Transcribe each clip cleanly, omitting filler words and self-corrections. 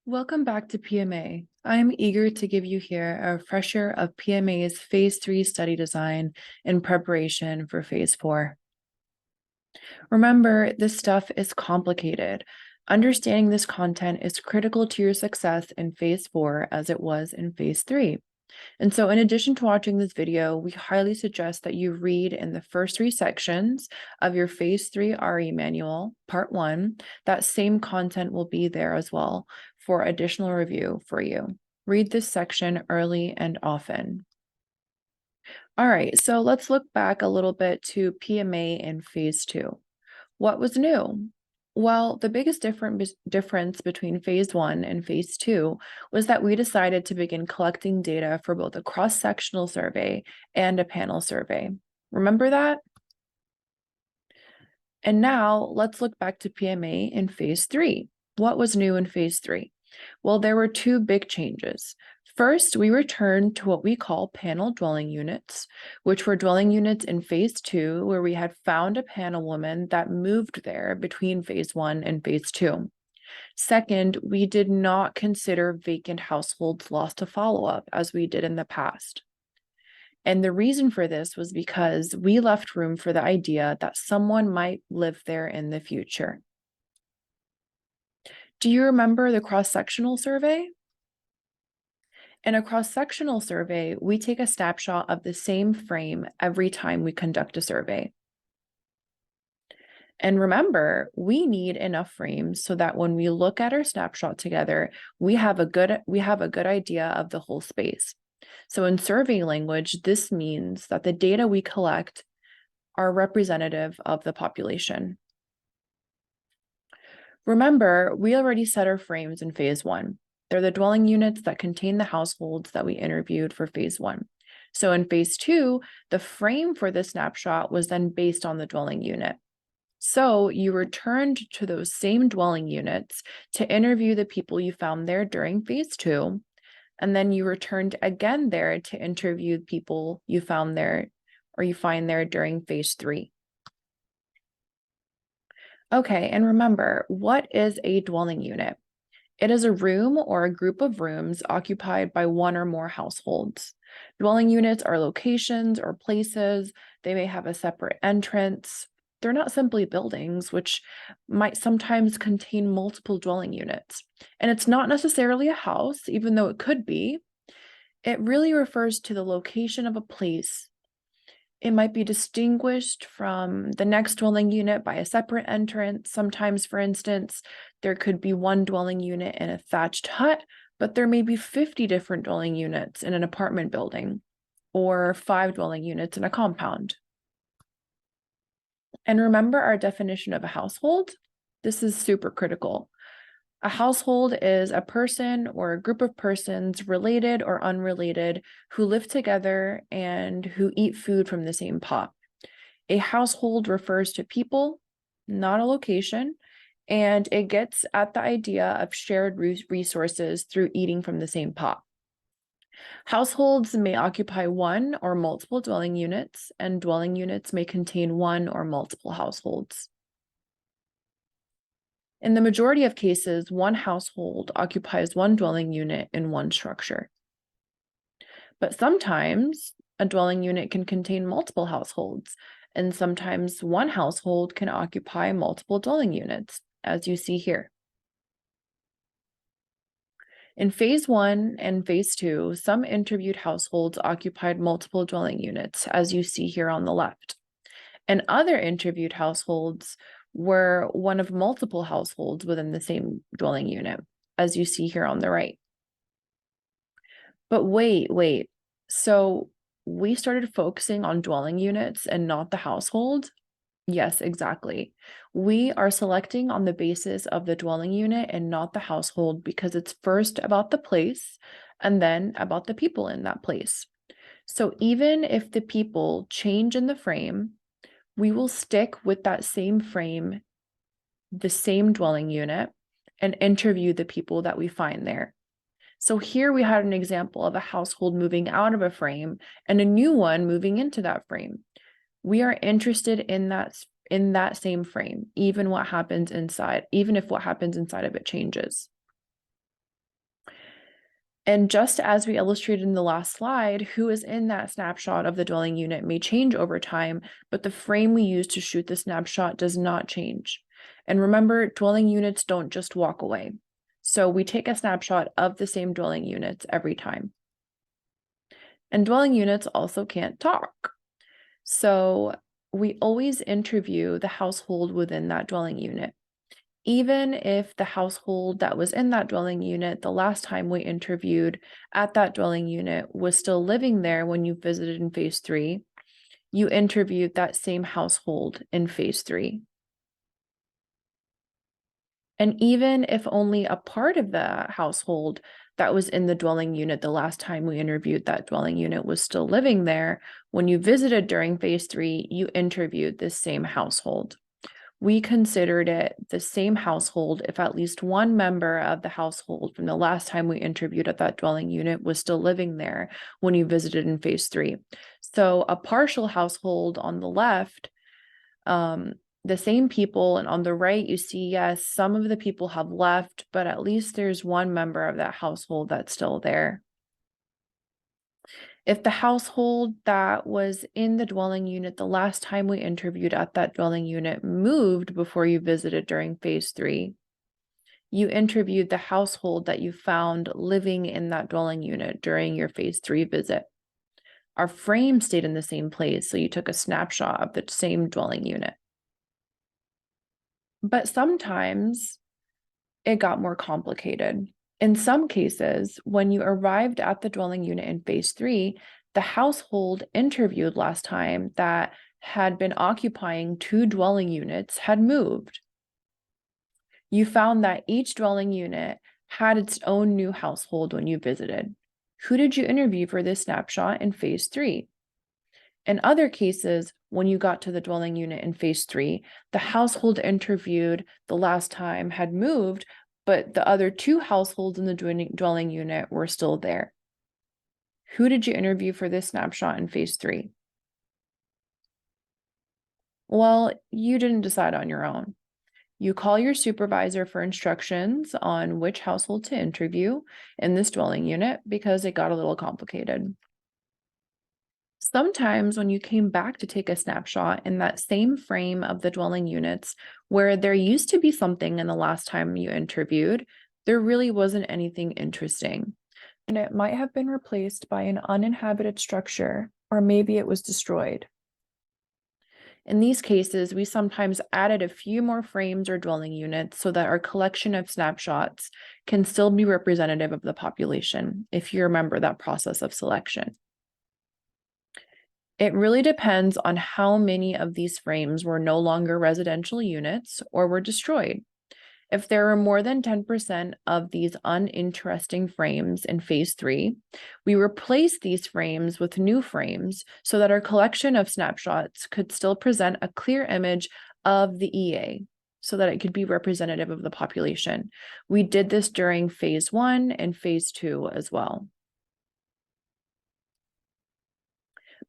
Welcome back to PMA. I'm eager to give you here a refresher of PMA's Phase 3 study design in preparation for Phase 4. Remember, this stuff is complicated. Understanding this content is critical to your success in Phase 4 as it was in Phase 3. And so in addition to watching this video, we highly suggest that you read in the first 3 sections of your Phase 3 RE manual, Part 1. That same content will be there as well for additional review for you. Read this section early and often. All right, so let's look back a little bit to PMA in Phase 2. What was new? Well, the biggest difference between Phase 1 and Phase 2 was that we decided to begin collecting data for both a cross-sectional survey and a panel survey. Remember that? And now let's look back to PMA in Phase 3. What was new in Phase 3? Well, there were 2 big changes. First, we returned to what we call panel dwelling units, which were dwelling units in Phase 2, where we had found a panel woman that moved there between Phase 1 and Phase 2. Second, we did not consider vacant households lost to follow-up as we did in the past. And the reason for this was because we left room for the idea that someone might live there in the future. Do you remember the cross-sectional survey? In a cross-sectional survey, we take a snapshot of the same frame every time we conduct a survey. And remember, we need enough frames so that when we look at our snapshot together, we have a good idea of the whole space. So in survey language, this means that the data we collect are representative of the population. Remember, we already set our frames in Phase 1. They're the dwelling units that contain the households that we interviewed for Phase 1. So in Phase 2, the frame for the snapshot was then based on the dwelling unit. So you returned to those same dwelling units to interview the people you found there during Phase 2, and then you returned again there to interview people you found there or you find there during Phase 3. Okay, and remember, what is a dwelling unit? It is a room or a group of rooms occupied by one or more households. Dwelling units are locations or places. They may have a separate entrance. They're not simply buildings, which might sometimes contain multiple dwelling units. And it's not necessarily a house, even though it could be. It really refers to the location of a place. It might be distinguished from the next dwelling unit by a separate entrance. Sometimes, for instance, there could be one dwelling unit in a thatched hut, but there may be 50 different dwelling units in an apartment building, or 5 dwelling units in a compound. And remember our definition of a household? This is super critical. A household is a person or a group of persons, related or unrelated, who live together and who eat food from the same pot. A household refers to people, not a location, and it gets at the idea of shared resources through eating from the same pot. Households may occupy one or multiple dwelling units, and dwelling units may contain one or multiple households. In the majority of cases, one household occupies one dwelling unit in one structure. But sometimes a dwelling unit can contain multiple households, and sometimes one household can occupy multiple dwelling units, as you see here. In Phase 1 and Phase 2, some interviewed households occupied multiple dwelling units, as you see here on the left. And other interviewed households were one of multiple households within the same dwelling unit, as you see here on the right. But wait. So we started focusing on dwelling units and not the household? Yes, exactly. We are selecting on the basis of the dwelling unit and not the household because it's first about the place and then about the people in that place. So even if the people change in the frame, we will stick with that same frame, the same dwelling unit, and interview the people that we find there. So here we had an example of a household moving out of a frame and a new one moving into that frame. We are interested in that same frame, even if what happens inside of it changes. And just as we illustrated in the last slide, who is in that snapshot of the dwelling unit may change over time, but the frame we use to shoot the snapshot does not change. And remember, dwelling units don't just walk away. So we take a snapshot of the same dwelling units every time. And dwelling units also can't talk. So we always interview the household within that dwelling unit. Even if the household that was in that dwelling unit the last time we interviewed at that dwelling unit was still living there when you visited in phase 3, you interviewed that same household in phase 3. And even if only a part of the household that was in the dwelling unit the last time we interviewed that dwelling unit was still living there, when you visited during phase 3, you interviewed this same household. We considered it the same household if at least one member of the household from the last time we interviewed at that dwelling unit was still living there when you visited in phase 3. So a partial household on the left, the same people, and on the right, you see, yes, some of the people have left, but at least there's one member of that household that's still there. If the household that was in the dwelling unit the last time we interviewed at that dwelling unit moved before you visited during phase 3, you interviewed the household that you found living in that dwelling unit during your phase 3 visit. Our frame stayed in the same place, so you took a snapshot of the same dwelling unit. But sometimes it got more complicated. In some cases, when you arrived at the dwelling unit in phase 3, the household interviewed last time that had been occupying 2 dwelling units had moved. You found that each dwelling unit had its own new household when you visited. Who did you interview for this snapshot in phase 3? In other cases, when you got to the dwelling unit in phase 3, the household interviewed the last time had moved, but the other 2 households in the dwelling unit were still there. Who did you interview for this snapshot in phase 3? Well, you didn't decide on your own. You call your supervisor for instructions on which household to interview in this dwelling unit because it got a little complicated. Sometimes when you came back to take a snapshot in that same frame of the dwelling units where there used to be something in the last time you interviewed, there really wasn't anything interesting. And it might have been replaced by an uninhabited structure, or maybe it was destroyed. In these cases, we sometimes added a few more frames or dwelling units so that our collection of snapshots can still be representative of the population, if you remember that process of selection. It really depends on how many of these frames were no longer residential units or were destroyed. If there are more than 10% of these uninteresting frames in phase 3, we replace these frames with new frames so that our collection of snapshots could still present a clear image of the EA so that it could be representative of the population. We did this during phase 1 and phase 2 as well.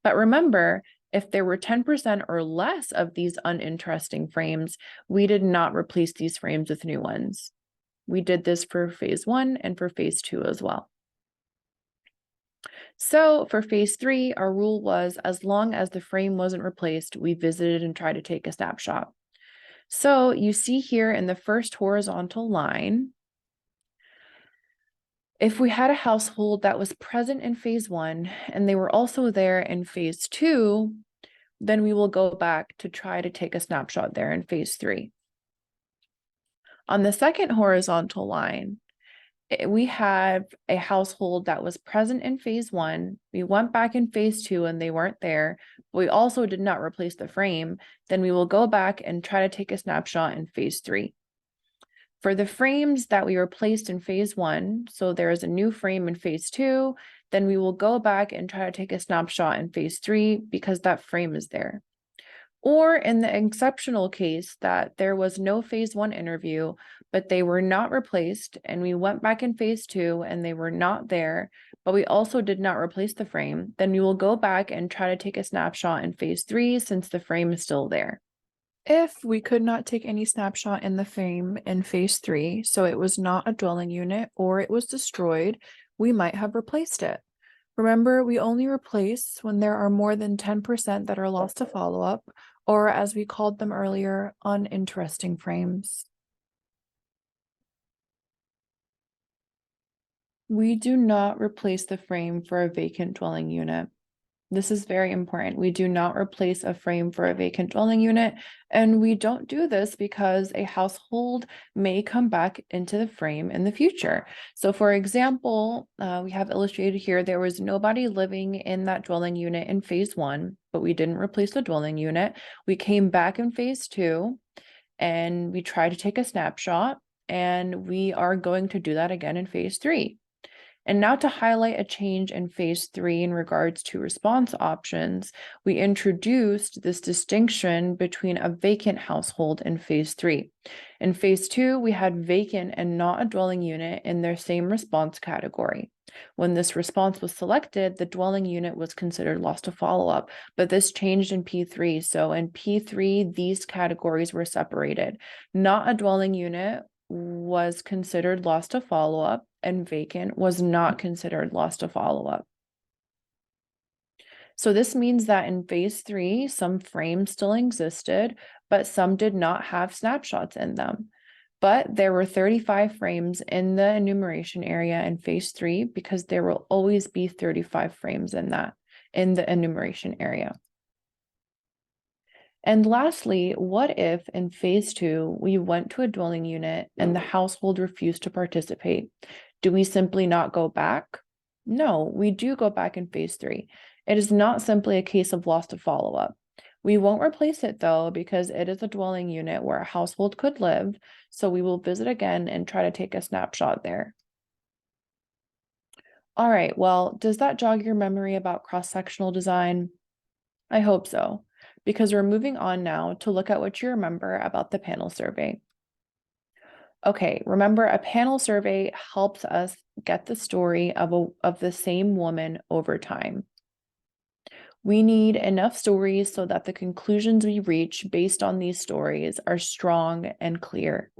But remember, if there were 10% or less of these uninteresting frames, we did not replace these frames with new ones. We did this for phase 1 and for phase 2 as well. So for phase 3, our rule was as long as the frame wasn't replaced, we visited and tried to take a snapshot. So you see here in the first horizontal line, if we had a household that was present in phase 1 and they were also there in phase 2, then we will go back to try to take a snapshot there in phase 3. On the second horizontal line, we have a household that was present in phase 1. We went back in phase 2 and they weren't there. But we also did not replace the frame. Then we will go back and try to take a snapshot in phase 3. For the frames that we replaced in phase 1, so there is a new frame in phase 2, then we will go back and try to take a snapshot in phase 3 because that frame is there. Or in the exceptional case that there was no phase 1 interview, but they were not replaced, and we went back in phase 2 and they were not there, but we also did not replace the frame, then we will go back and try to take a snapshot in phase 3 since the frame is still there. If we could not take any snapshot in the frame in phase 3, so it was not a dwelling unit or it was destroyed, we might have replaced it. Remember, we only replace when there are more than 10% that are lost to follow-up, or as we called them earlier, uninteresting frames. We do not replace the frame for a vacant dwelling unit. This is very important. We do not replace a frame for a vacant dwelling unit, and we don't do this because a household may come back into the frame in the future. So for example, we have illustrated here, there was nobody living in that dwelling unit in phase 1, but we didn't replace the dwelling unit. We came back in phase 2 and we tried to take a snapshot, and we are going to do that again in phase 3. And now to highlight a change in phase 3 in regards to response options, we introduced this distinction between a vacant household in phase 3. In phase 2, we had vacant and not a dwelling unit in their same response category. When this response was selected, the dwelling unit was considered lost to follow-up, but this changed in P3. So in P3, these categories were separated. Not a dwelling unit was considered lost to follow-up, and vacant was not considered lost to follow-up. So this means that in phase 3, some frames still existed, but some did not have snapshots in them. But there were 35 frames in the enumeration area in phase 3 because there will always be 35 frames in the enumeration area. And lastly, what if in phase 2, we went to a dwelling unit and the household refused to participate? Do we simply not go back? No, we do go back in phase 3. It is not simply a case of loss to follow-up. We won't replace it though, because it is a dwelling unit where a household could live, so we will visit again and try to take a snapshot there. All right, well, does that jog your memory about cross-sectional design? I hope so, because we're moving on now to look at what you remember about the panel survey. Okay, remember, a panel survey helps us get the story of the same woman over time. We need enough stories so that the conclusions we reach based on these stories are strong and clear.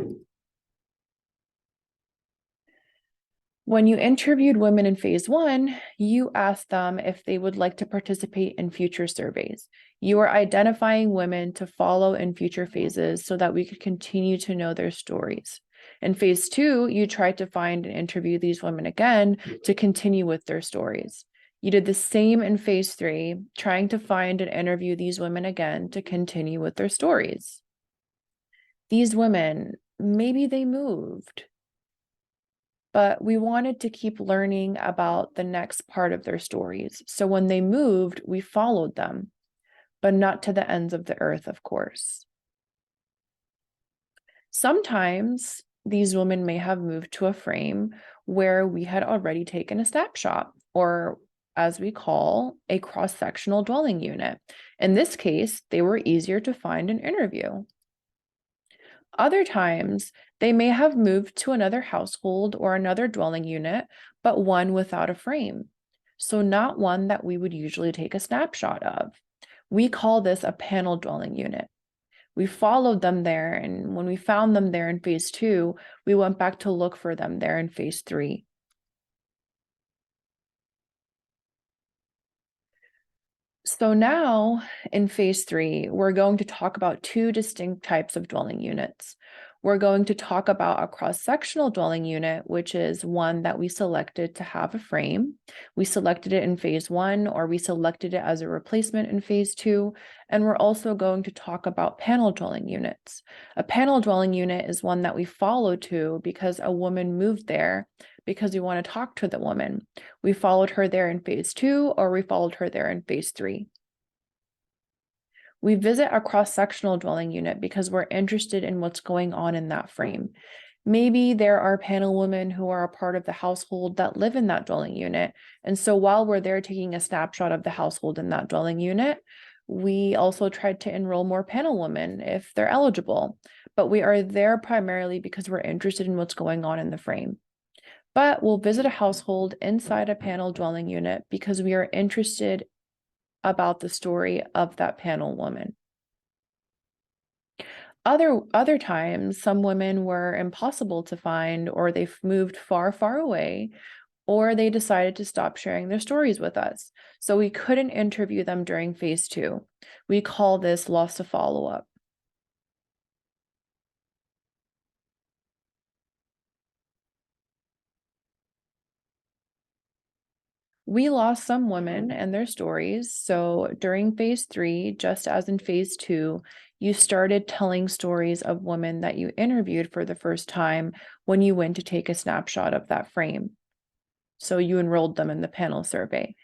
When you interviewed women in phase 1, you asked them if they would like to participate in future surveys. You are identifying women to follow in future phases so that we could continue to know their stories. In phase 2, you tried to find and interview these women again to continue with their stories. You did the same in phase 3, trying to find and interview these women again to continue with their stories. These women, maybe they moved, but we wanted to keep learning about the next part of their stories. So when they moved, we followed them, but not to the ends of the earth, of course. Sometimes these women may have moved to a frame where we had already taken a snapshot, or as we call, a cross-sectional dwelling unit. In this case, they were easier to find and interview. Other times, they may have moved to another household or another dwelling unit, but one without a frame. So not one that we would usually take a snapshot of. We call this a panel dwelling unit. We followed them there, and when we found them there in phase 2, we went back to look for them there in phase 3. So now in phase 3, we're going to talk about 2 distinct types of dwelling units. We're going to talk about a cross-sectional dwelling unit, which is one that we selected to have a frame. We selected it in phase 1, or we selected it as a replacement in phase 2. And we're also going to talk about panel dwelling units. A panel dwelling unit is one that we follow to because a woman moved there because we want to talk to the woman. We followed her there in phase 2, or we followed her there in phase 3. We visit a cross-sectional dwelling unit because we're interested in what's going on in that frame. Maybe there are panel women who are a part of the household that live in that dwelling unit. And so while we're there taking a snapshot of the household in that dwelling unit, we also tried to enroll more panel women if they're eligible. But we are there primarily because we're interested in what's going on in the frame. But we'll visit a household inside a panel dwelling unit because we are interested about the story of that panel woman. Other times, some women were impossible to find, or they've moved far, far away, or they decided to stop sharing their stories with us. So we couldn't interview them during phase 2. We call this loss to follow-up. We lost some women and their stories. So during phase 3, just as in phase 2, you started telling stories of women that you interviewed for the first time when you went to take a snapshot of that frame. So you enrolled them in the panel survey.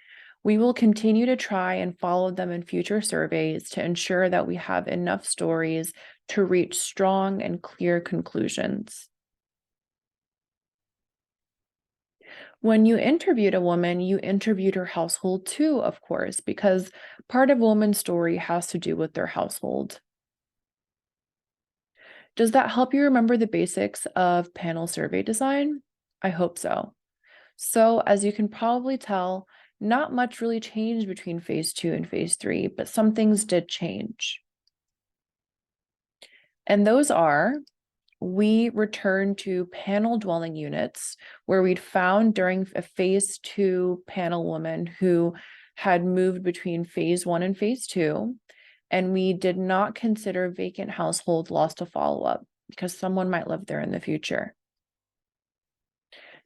We will continue to try and follow them in future surveys to ensure that we have enough stories to reach strong and clear conclusions. When you interviewed a woman, you interviewed her household too, of course, because part of a woman's story has to do with their household. Does that help you remember the basics of panel survey design? I hope so. So, as you can probably tell, not much really changed between phase 2 and phase 3, but some things did change. And those are, we returned to panel dwelling units where we'd found during a phase 2 panel woman who had moved between phase 1 and phase 2. And we did not consider vacant households lost to follow-up because someone might live there in the future.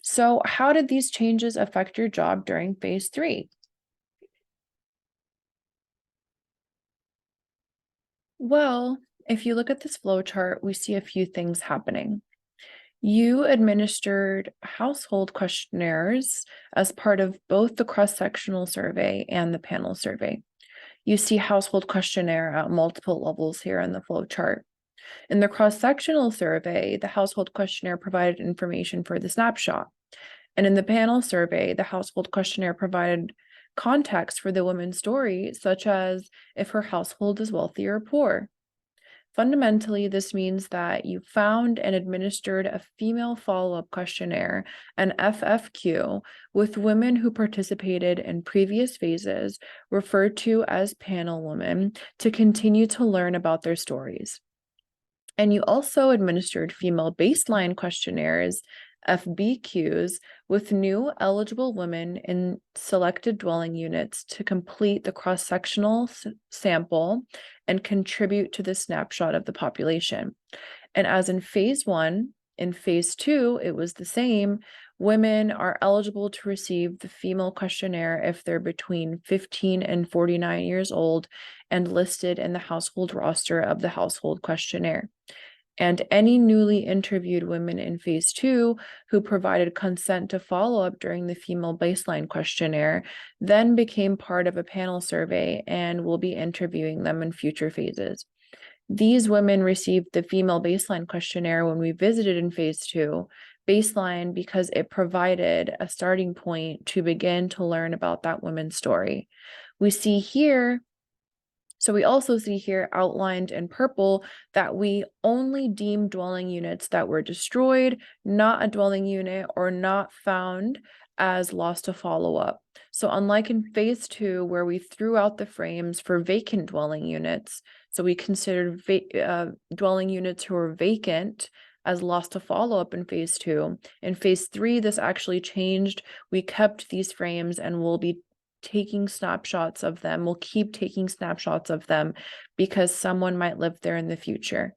So how did these changes affect your job during phase 3? Well, if you look at this flow chart, we see a few things happening. You administered household questionnaires as part of both the cross-sectional survey and the panel survey. You see household questionnaire at multiple levels here in the flow chart. In the cross-sectional survey, the household questionnaire provided information for the snapshot. And in the panel survey, the household questionnaire provided context for the woman's story, such as if her household is wealthy or poor. Fundamentally, this means that you found and administered a female follow-up questionnaire, an FFQ, with women who participated in previous phases, referred to as panel women, to continue to learn about their stories. And you also administered female baseline questionnaires, FBQs, with new eligible women in selected dwelling units to complete the cross-sectional sample and contribute to the snapshot of the population. And as in phase 1, in phase 2, it was the same. Women are eligible to receive the female questionnaire if they're between 15 and 49 years old and listed in the household roster of the household questionnaire. And any newly interviewed women in phase 2 who provided consent to follow up during the female baseline questionnaire then became part of a panel survey and will be interviewing them in future phases. These women received the female baseline questionnaire when we visited in phase 2, baseline because it provided a starting point to begin to learn about that woman's story. We also see here outlined in purple that we only deem dwelling units that were destroyed, not a dwelling unit, or not found as lost to follow-up. So unlike in phase 2, where we threw out the frames for vacant dwelling units, so we considered dwelling units who were vacant as lost to follow-up in phase 2. In phase 3, this actually changed. We kept these frames and will be taking snapshots of them. We'll keep taking snapshots of them because someone might live there in the future.